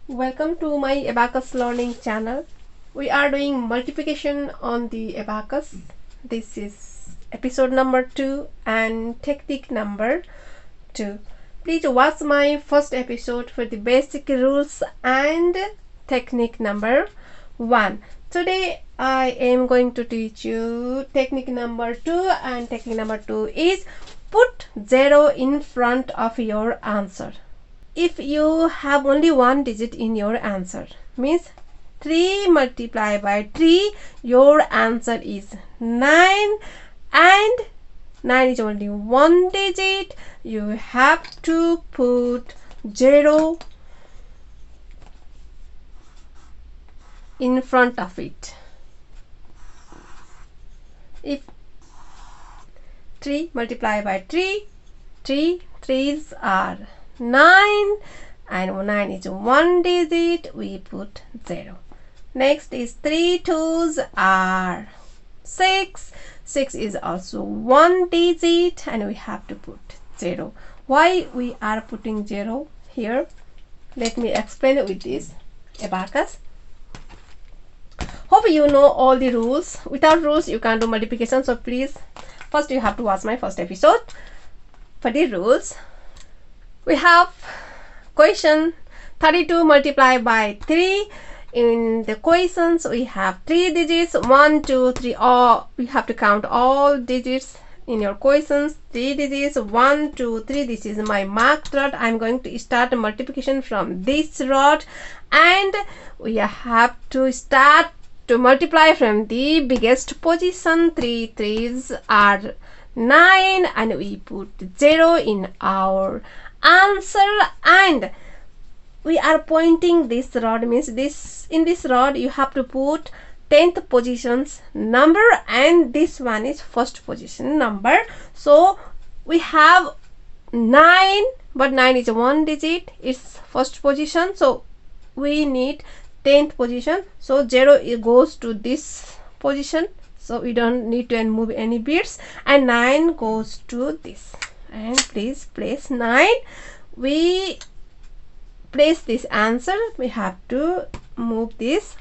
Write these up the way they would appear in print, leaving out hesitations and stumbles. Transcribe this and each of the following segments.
Welcome to my Abacus learning channel. We are doing multiplication on the Abacus. This is episode number 2 and technique number 2. Please watch my first episode for the basic rules and technique number 1. Today I am going to teach you technique number 2, and technique number 2 is put 0 in front of your answer. If you have only one digit in your answer, means 3 multiplied by 3, your answer is 9, and 9 is only one digit. You have to put 0 in front of it. If 3 multiplied by 3, 3 3s are 9, and 9 is one digit, we put 0. Next is 3 2s are 6. 6 is also one digit, and we have to put 0. Why we are putting 0 here? Let me explain it with this Abacus. Hope you know all the rules. Without rules you can't do multiplication, so please first you have to watch my first episode for the rules. We have question 32 multiplied by 3. In the questions we have 3 digits, 1 2 3. All we have to count all digits in your questions. 3 digits, 1 2 3. This is my marked rod. I'm going to start multiplication from this rod, and we have to start to multiply from the biggest position. 3 3s are 9, and we put 0 in our answer, and we are pointing this rod, means this in this rod you have to put 10th position's number, and this one is first position number. So we have 9, but 9 is one digit, it's first position, so we need 10th position, so 0 it goes to this position, so we don't need to move any bits, and 9 goes to this, and please place 9. We place this answer, we have to move this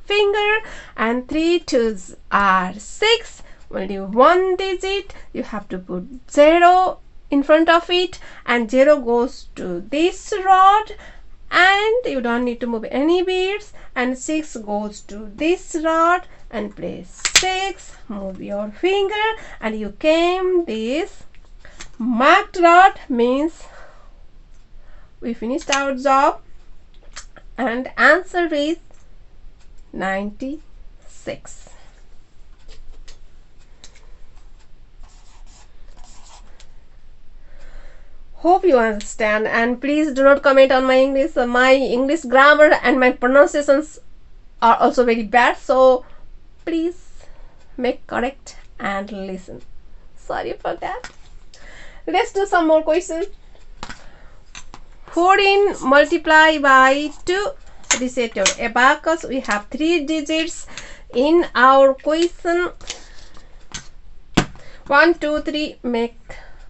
finger, and 3 2s are 6, only one digit, you have to put 0 in front of it, and 0 goes to this rod, and you don't need to move any beads, and 6 goes to this rod, and place 6, move your finger, and you came this marked rod, means we finished our job, and answer is 96. Hope you understand, and please do not comment on my English. My English grammar and my pronunciations are also very bad, so please make correct and listen. Sorry for that. Let's do some more questions. 14 multiplied by 2. Reset your Abacus. We have 3 digits in our question. 1 2 3, make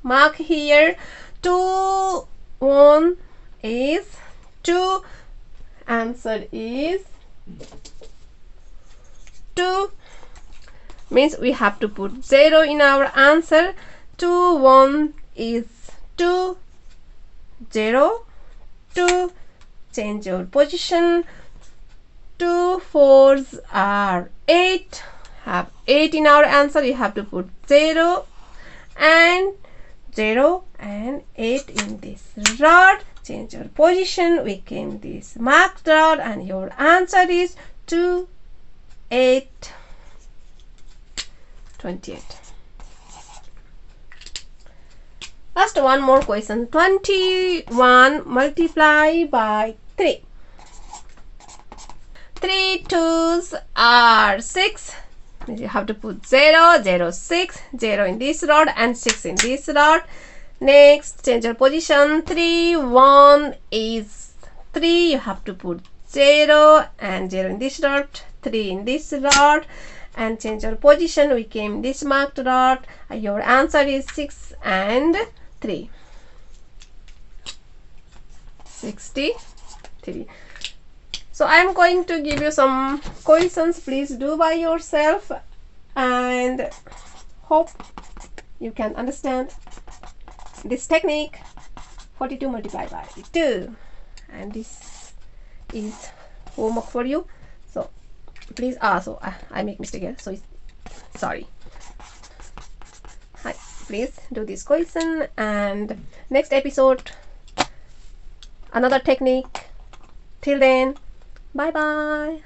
mark here. 2 1 is 2. Answer is 2. Means we have to put 0 in our answer. 2 1 is 2. 0 2. Change your position. 2 4s are 8. Have 8 in our answer. You have to put 0 and 0 and 8 in this rod. Change your position. We came this marked rod, and your answer is 2 8 28. Last one more question. 21 multiplied by 3. 3 2s are 6. You have to put 0 0 6, 0 in this rod and 6 in this rod. Next, change your position. 3 1 is 3. You have to put 0 and 0 in this rod, 3 in this rod, and change your position. We came this marked rod. Your answer is 6 and 3. 63. So I'm going to give you some questions. Please do by yourself, and hope you can understand this technique. 42 multiplied by 2, and this is homework for you. So please, so I make mistake here, so sorry. Hi, please do this question, and next episode another technique. Till then, bye bye.